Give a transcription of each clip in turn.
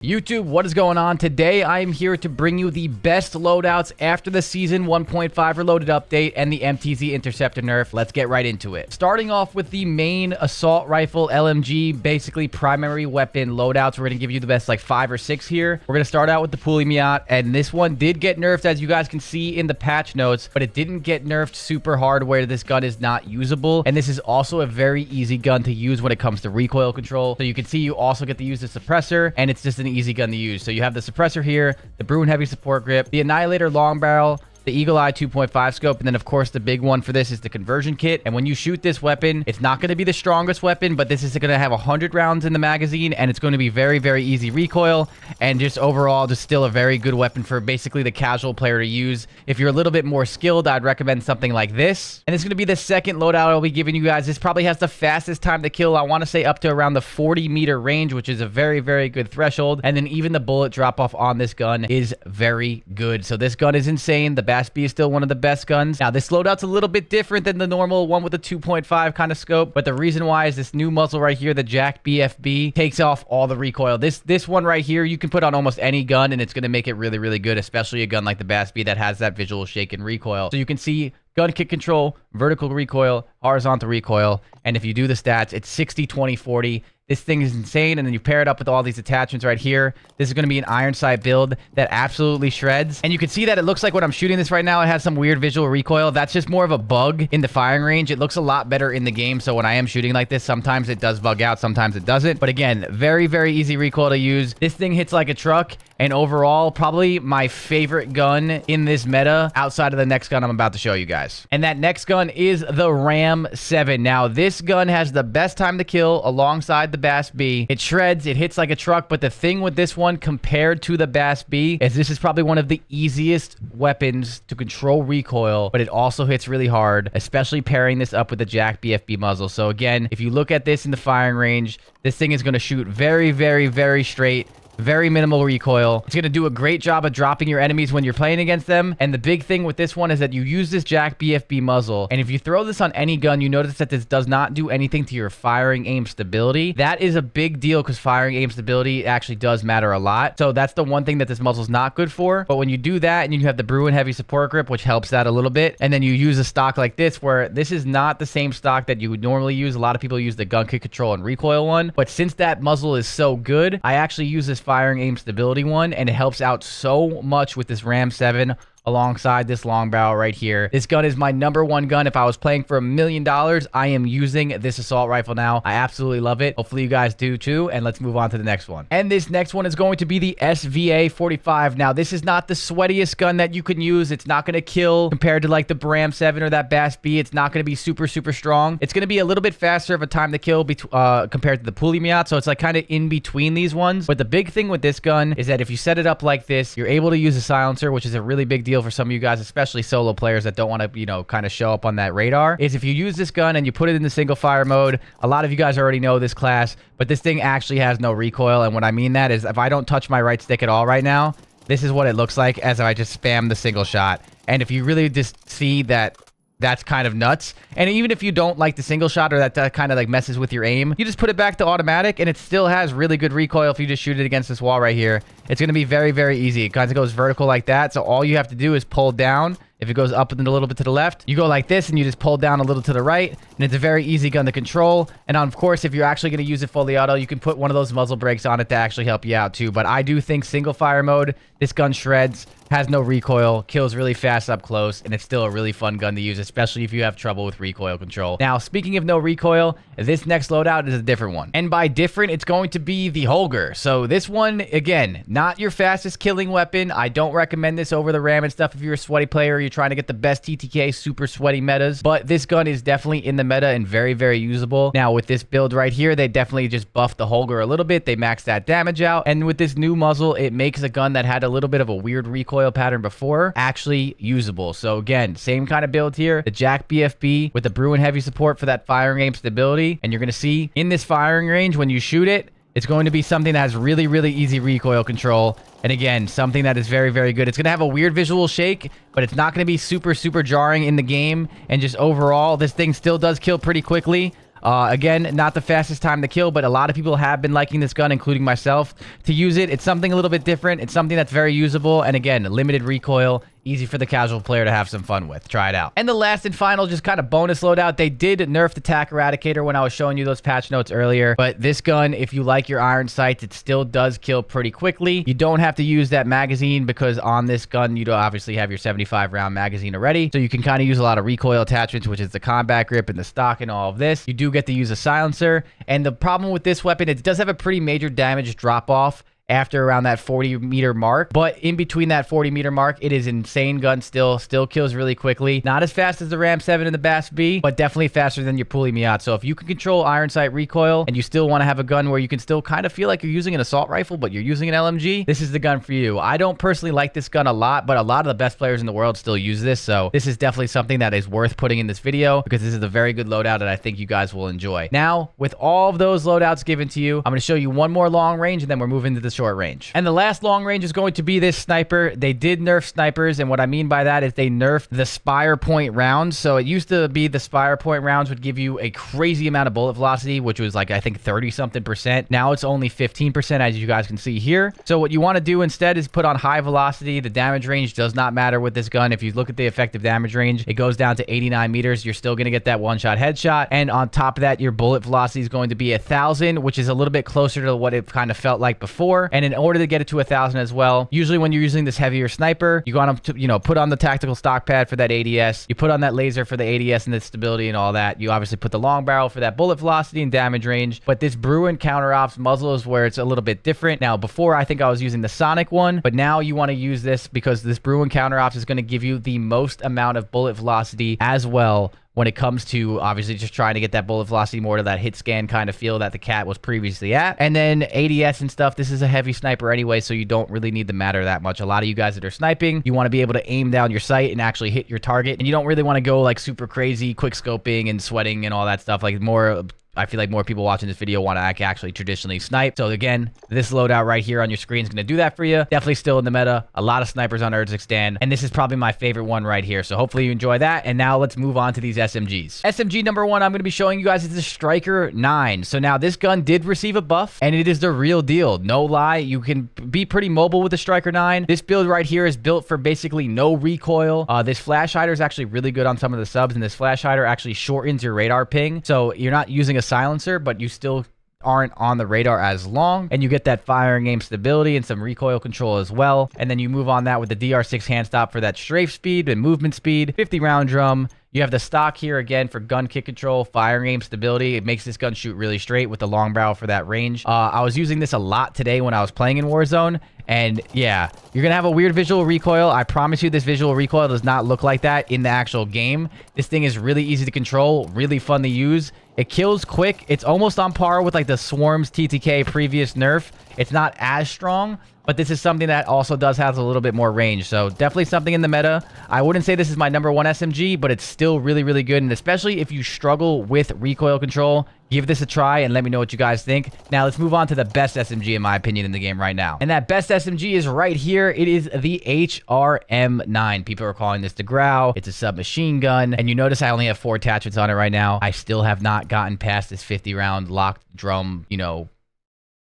YouTube, what is going on? Today, I am here to bring you the best loadouts after the Season 1.5 Reloaded update and the MTZ Interceptor nerf. Let's get right into it. Starting off with the main assault rifle LMG, basically primary weapon loadouts. We're going to give you the best like 5 or 6 here. We're going to start out with the Pulley-Miat, and this one did get nerfed, as you guys can see in the patch notes, but it didn't get nerfed super hard where this gun is not usable. And this is also a very easy gun to use when it comes to recoil control. So you can see you also get to use the suppressor, and it's just an easy gun to use. So you have the suppressor here, the Bruin heavy support grip, the Annihilator long barrel, the Eagle Eye 2.5 scope, and then of course the big one for this is the conversion kit. And when you shoot this weapon, it's not going to be the strongest weapon, but this is going to have 100 rounds in the magazine, and it's going to be very, very easy recoil, and just overall just still a very good weapon for basically the casual player to use. If you're a little bit more skilled, I'd recommend something like this. And it's going to be the second loadout I'll be giving you guys. This probably has the fastest time to kill. I want to say up to around the 40-meter range, which is a very, very good threshold. And then even the bullet drop off on this gun is very good. So this gun is insane. The BAS-B is still one of the best guns. Now, this loadout's a little bit different than the normal one with the 2.5 kind of scope, but the reason why is this new muzzle right here, the Jack BFB, takes off all the recoil. This one right here, you can put on almost any gun, and it's going to make it really, really good, especially a gun like the BAS-B that has that visual shake and recoil. So you can see gun kick control, vertical recoil, horizontal recoil, and if you do the stats, it's 60, 20, 40. This thing is insane, and then you pair it up with all these attachments right here. This is going to be an iron sight build that absolutely shreds. And you can see that it looks like when I'm shooting this right now, it has some weird visual recoil. That's just more of a bug in the firing range. It looks a lot better in the game, so when I am shooting like this, sometimes it does bug out, sometimes it doesn't. But again, very, very easy recoil to use. This thing hits like a truck, and overall, probably my favorite gun in this meta outside of the next gun I'm about to show you guys. And that next gun is the Ram 7. Now, this gun has the best time to kill alongside the BAS-B. It shreds, it hits like a truck, but the thing with this one compared to the BAS-B is this is probably one of the easiest weapons to control recoil, but it also hits really hard, especially pairing this up with the Jack BFB muzzle. So again, if you look at this in the firing range, this thing is going to shoot very, very, very straight. Very minimal recoil. It's going to do a great job of dropping your enemies when you're playing against them. And the big thing with this one is that you use this Jack BFB muzzle. And if you throw this on any gun, you notice that this does not do anything to your firing aim stability. That is a big deal because firing aim stability actually does matter a lot. So that's the one thing that this muzzle is not good for. But when you do that and you have the Bruin heavy support grip, which helps that a little bit, and then you use a stock like this, where this is not the same stock that you would normally use. A lot of people use the gun kick control and recoil one. But since that muzzle is so good, I actually use this firing aim stability one, and it helps out so much with this Ram 7 alongside this long barrel right here. This gun is my #1 gun. If I was playing for $1 million, I am using this assault rifle now. I absolutely love it. Hopefully you guys do too. And let's move on to the next one. And this next one is going to be the SVA-45. Now, this is not the sweatiest gun that you can use. It's not going to kill compared to like the Ram 7 or that BAS-B. It's not going to be super, super strong. It's going to be a little bit faster of a time to kill compared to the Pulley-Miat. So it's like kind of in between these ones. But the big thing with this gun is that if you set it up like this, you're able to use a silencer, which is a really big deal for some of you guys, especially solo players that don't want to, you know, kind of show up on that radar. Is if you use this gun and you put it in the single fire mode, a lot of you guys already know this class, but this thing actually has no recoil. And what I mean that is if I don't touch my right stick at all right now, this is what it looks like as I just spam the single shot. And if you really just see that, that's kind of nuts. And even if you don't like the single shot or that kind of like messes with your aim, you just put it back to automatic and it still has really good recoil if you just shoot it against this wall right here. It's going to be very, very easy. It kind of goes vertical like that. So all you have to do is pull down. If it goes up and a little bit to the left, you go like this and you just pull down a little to the right, and it's a very easy gun to control. And of course, if you're actually going to use it fully auto, you can put one of those muzzle brakes on it to actually help you out too. But I do think single fire mode, this gun shreds, has no recoil, kills really fast up close, and it's still a really fun gun to use, especially if you have trouble with recoil control. Now, speaking of no recoil, this next loadout is a different one. And by different, it's going to be the Holger. So this one, again, not your fastest killing weapon. I don't recommend this over the Ram and stuff if you're a sweaty player or you're trying to get the best TTK super sweaty metas. But this gun is definitely in the meta and very, very usable. Now, with this build right here, they definitely just buffed the Holger a little bit. They maxed that damage out. And with this new muzzle, it makes a gun that had a little bit of a weird recoil pattern before actually usable. So again, same kind of build here. The Jack BFB with the Bruin heavy support for that firing aim stability. And you're going to see in this firing range, when you shoot it, it's going to be something that has really, really easy recoil control. And again, something that is very, very good. It's going to have a weird visual shake, but it's not going to be super, super jarring in the game. And just overall, this thing still does kill pretty quickly. Again, not the fastest time to kill, but a lot of people have been liking this gun, including myself, to use it. It's something a little bit different. It's something that's very usable. And again, limited recoil. Easy for the casual player to have some fun with. Try it out. And the last and final, just kind of bonus loadout. They did nerf the TAC Eradicator when I was showing you those patch notes earlier. But this gun, if you like your iron sights, it still does kill pretty quickly. You don't have to use that magazine because on this gun, you don't obviously have your 75 round magazine already. So you can kind of use a lot of recoil attachments, which is the combat grip and the stock and all of this. You do get to use a silencer. And the problem with this weapon, it does have a pretty major damage drop off after around that 40-meter mark. But in between that 40-meter mark, it is insane gun still kills really quickly. Not as fast as the Ram 7 and the Bass B, but definitely faster than your Pulley Miat. So if you can control iron sight recoil and you still want to have a gun where you can still kind of feel like you're using an assault rifle, but you're using an LMG, this is the gun for you. I don't personally like this gun a lot, but a lot of the best players in the world still use this. So this is definitely something that is worth putting in this video because this is a very good loadout that I think you guys will enjoy. Now, with all of those loadouts given to you, I'm going to show you one more long range and then we're moving to the short range. And the last long range is going to be this sniper. They did nerf snipers, and what I mean by that is they nerfed the spire point rounds. So it used to be the spire point rounds would give you a crazy amount of bullet velocity, which was like I think 30-something%. Now it's only 15%, as you guys can see here. So what you want to do instead is put on high velocity. The damage range does not matter with this gun. If you look at the effective damage range, it goes down to 89 meters. You're still going to get that one-shot headshot, and on top of that, your bullet velocity is going to be 1,000, which is a little bit closer to what it kind of felt like before. And in order to get it to 1,000 as well, usually when you're using this heavier sniper, you want to, put on the tactical stock pad for that ADS. You put on that laser for the ADS and the stability and all that. You obviously put the long barrel for that bullet velocity and damage range. But this Bruin counter ops muzzle is where it's a little bit different. Now, before I think I was using the Sonic one, but now you want to use this because this Bruin counter ops is going to give you the most amount of bullet velocity as well, when it comes to obviously just trying to get that bullet velocity more to that hit scan kind of feel that the cat was previously at. And then ADS and stuff, this is a heavy sniper anyway, so you don't really need the matter that much. A lot of you guys that are sniping, you want to be able to aim down your sight and actually hit your target, and you don't really want to go like super crazy quick scoping and sweating and all that stuff. Like more, I feel like more people watching this video want to actually traditionally snipe. So again, this loadout right here on your screen is going to do that for you. Definitely still in the meta. A lot of snipers on Urzikstan, and this is probably my favorite one right here. So hopefully you enjoy that. And now let's move on to these SMGs. SMG number one I'm going to be showing you guys is the Striker 9. So now this gun did receive a buff, and it is the real deal. No lie, you can be pretty mobile with the Striker 9. This build right here is built for basically no recoil. This flash hider is actually really good on some of the subs, and this flash hider actually shortens your radar ping. So you're not using a silencer, but you still aren't on the radar as long, and you get that firing aim stability and some recoil control as well. And then you move on that with the DR6 hand stop for that strafe speed and movement speed, 50 round drum. You have the stock here again for gun kick control, firing aim stability. It makes this gun shoot really straight with the long barrel for that range. I was using this a lot today when I was playing in Warzone. And yeah, you're going to have a weird visual recoil. I promise you this visual recoil does not look like that in the actual game. This thing is really easy to control, really fun to use. It kills quick. It's almost on par with like the Swarms TTK previous nerf. It's not as strong, but this is something that also does have a little bit more range. So definitely something in the meta. I wouldn't say this is my number one SMG, but it's still really, really good. And especially if you struggle with recoil control, give this a try and let me know what you guys think. Now let's move on to the best SMG in my opinion in the game right now. And that best SMG is right here. It is the HRM9. People are calling this the Grau. It's a submachine gun. And you notice I only have 4 attachments on it right now. I still have not gotten past this 50 round locked drum,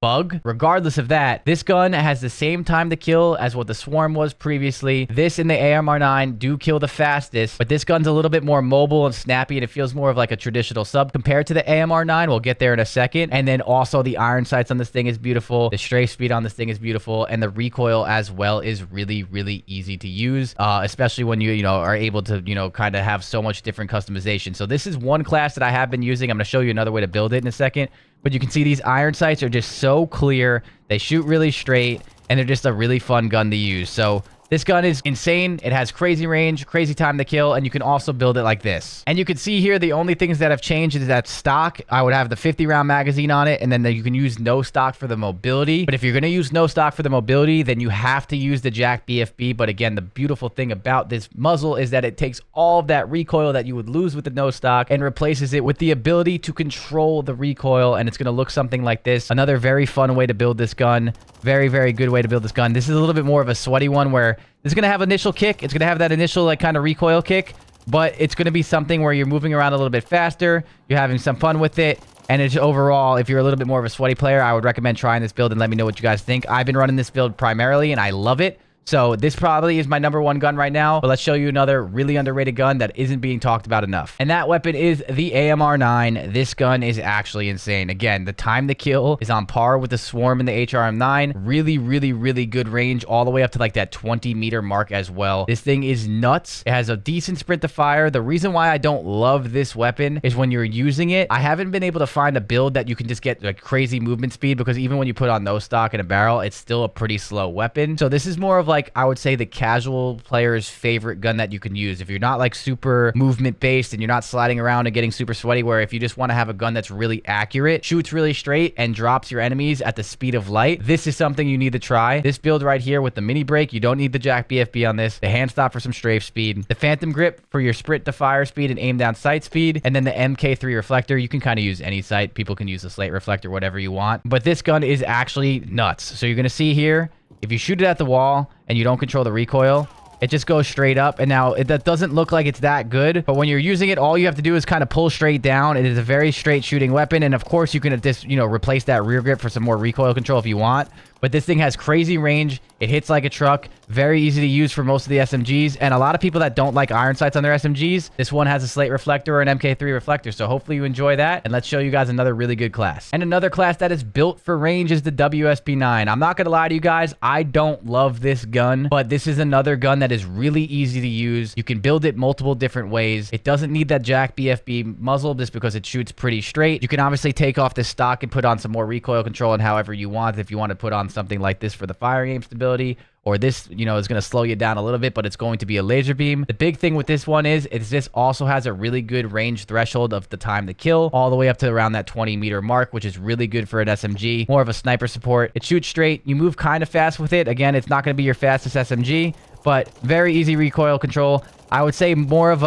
bug. Regardless of that, this gun has the same time to kill as what the Swarm was previously. This and the AMR9 do kill the fastest, but this gun's a little bit more mobile and snappy, and it feels more of like a traditional sub compared to the AMR9. We'll get there in a second. And then also the iron sights on this thing is beautiful. The strafe speed on this thing is beautiful, and the recoil as well is really, really easy to use, especially when you are able to kind of have so much different customization. So this is one class that I have been using. I'm going to show you another way to build it in a second. But you can see these iron sights are just so clear. They shoot really straight, and they're just a really fun gun to use. So this gun is insane. It has crazy range, crazy time to kill, and you can also build it like this. And you can see here the only things that have changed is that stock. I would have the 50 round magazine on it, and then you can use no stock for the mobility. But if you're going to use no stock for the mobility, then you have to use the Jack BFB. But again, the beautiful thing about this muzzle is that it takes all of that recoil that you would lose with the no stock and replaces it with the ability to control the recoil, and it's going to look something like this. Another very fun way to build this gun. Very, very good way to build this gun. This is a little bit more of a sweaty one where it's going to have initial kick. It's going to have that initial like kind of recoil kick, but it's going to be something where you're moving around a little bit faster. You're having some fun with it. And it's overall, if you're a little bit more of a sweaty player, I would recommend trying this build and let me know what you guys think. I've been running this build primarily, and I love it. So this probably is my #1 gun right now, but let's show you another really underrated gun that isn't being talked about enough. And that weapon is the AMR9. This gun is actually insane. Again, the time to kill is on par with the Swarm in the HRM9. Really, really, really good range all the way up to like that 20-meter mark as well. This thing is nuts. It has a decent sprint to fire. The reason why I don't love this weapon is when you're using it, I haven't been able to find a build that you can just get like crazy movement speed, because even when you put on no stock in a barrel, it's still a pretty slow weapon. So this is more of like, I would say, the casual player's favorite gun that you can use if you're not like super movement based and you're not sliding around and getting super sweaty, where if you just want to have a gun that's really accurate, shoots really straight, and drops your enemies at the speed of light, this is something you need to try. This build right here with the mini break, you don't need the jack BFB on this, the hand stop for some strafe speed, the phantom grip for your sprint to fire speed and aim down sight speed, and then the MK3 reflector. You can kind of use any sight. People can use the slate reflector, whatever you want, but this gun is actually nuts. So you're going to see here, if you shoot it at the wall and you don't control the recoil, it just goes straight up. And now that doesn't look like it's that good, but when you're using it, all you have to do is kind of pull straight down. It is a very straight shooting weapon. And of course you can just, replace that rear grip for some more recoil control if you want. But this thing has crazy range. It hits like a truck. Very easy to use for most of the SMGs. And a lot of people that don't like iron sights on their SMGs, this one has a slate reflector or an MK3 reflector. So hopefully you enjoy that. And let's show you guys another really good class. And another class that is built for range is the WSP9. I'm not going to lie to you guys, I don't love this gun, but this is another gun that is really easy to use. You can build it multiple different ways. It doesn't need that jack BFB muzzle just because it shoots pretty straight. You can obviously take off this stock and put on some more recoil control and however you want. If you want to put on something like this for the firing aim stability, or this, is going to slow you down a little bit, but it's going to be a laser beam. The big thing with this one is this also has a really good range threshold of the time to kill, all the way up to around that 20-meter mark, which is really good for an SMG. More of a sniper support. It shoots straight. You move kind of fast with it. Again, it's not going to be your fastest SMG, but very easy recoil control. I would say more of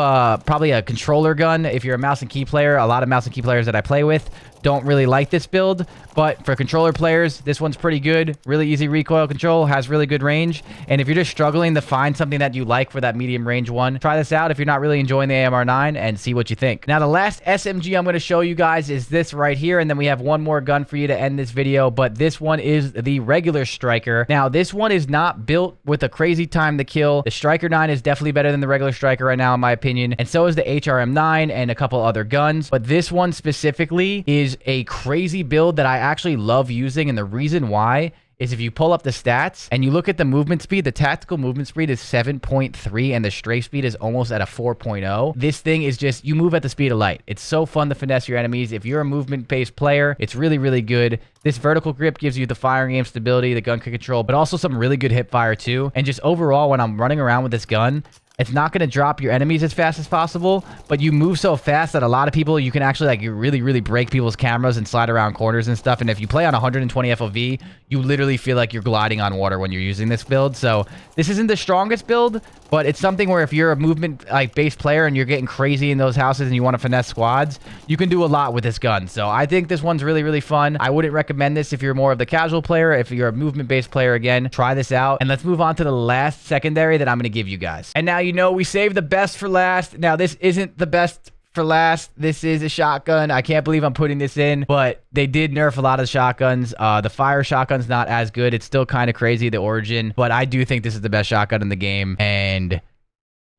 probably a controller gun if you're a mouse and key player. A lot of mouse and key players that I play with don't really like this build, but for controller players, this one's pretty good. Really easy recoil control, has really good range. And if you're just struggling to find something that you like for that medium range one, try this out if you're not really enjoying the AMR9 and see what you think. Now, the last SMG I'm going to show you guys is this right here, and then we have one more gun for you to end this video, but this one is the regular Striker. Now, this one is not built with a crazy time to kill. The Striker 9 is definitely better than the regular Striker right now, in my opinion, and so is the HRM9 and a couple other guns, but this one specifically is a crazy build that I actually love using. And the reason why is if you pull up the stats and you look at the movement speed, the tactical movement speed is 7.3 and the strafe speed is almost at a 4.0. This thing is just, you move at the speed of light. It's so fun to finesse your enemies. If you're a movement-based player, it's really, really good. This vertical grip gives you the firing aim stability, the gun control, but also some really good hip fire too. And just overall, when I'm running around with this gun, it's not going to drop your enemies as fast as possible, but you move so fast that a lot of people, you can actually you really, really break people's cameras and slide around corners and stuff. And if you play on 120 FOV, you literally feel like you're gliding on water when you're using this build. So this isn't the strongest build, but it's something where if you're a movement based player and you're getting crazy in those houses and you want to finesse squads, you can do a lot with this gun. So I think this one's really, really fun. I wouldn't recommend this if you're more of the casual player. If you're a movement based player, again, try this out. And let's move on to the last secondary that I'm going to give you guys. And now, we saved the best for last. Now, this isn't the best for last. This is a shotgun. I can't believe I'm putting this in, but they did nerf a lot of shotguns. The fire shotgun's not as good. It's still kind of crazy, the origin, but I do think this is the best shotgun in the game. And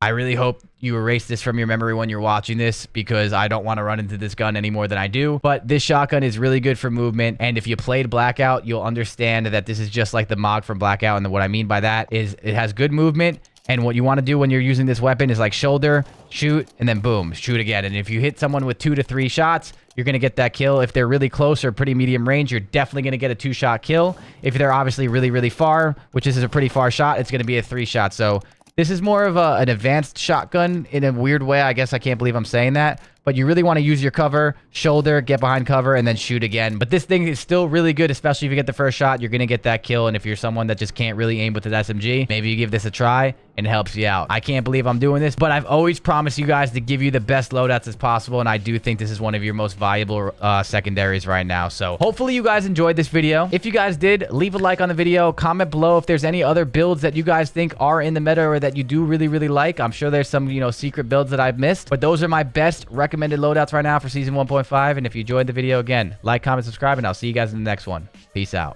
I really hope you erase this from your memory when you're watching this, because I don't want to run into this gun any more than I do. But this shotgun is really good for movement. And if you played Blackout, you'll understand that this is just like the Mog from Blackout. And what I mean by that is it has good movement. And what you want to do when you're using this weapon is like shoulder, shoot, and then boom, shoot again. And if you hit someone with 2 to 3 shots, you're going to get that kill. If they're really close or pretty medium range, you're definitely going to get a 2-shot kill. If they're obviously really, really far, which is a pretty far shot, it's going to be a 3-shot. So this is more of an advanced shotgun in a weird way. I guess I can't believe I'm saying that. but you really want to use your cover, shoulder, get behind cover, and then shoot again. But this thing is still really good, especially if you get the first shot, you're going to get that kill. And if you're someone that just can't really aim with his SMG, maybe you give this a try and it helps you out. I can't believe I'm doing this, but I've always promised you guys to give you the best loadouts as possible, and I do think this is one of your most valuable secondaries right now. So hopefully you guys enjoyed this video. If you guys did, leave a like on the video, comment below if there's any other builds that you guys think are in the meta or that you do really like. I'm sure there's some, secret builds that I've missed, but those are my best recommended loadouts right now for season 1.5. And if you enjoyed the video, again, like, comment, subscribe, and I'll see you guys in the next one. Peace out.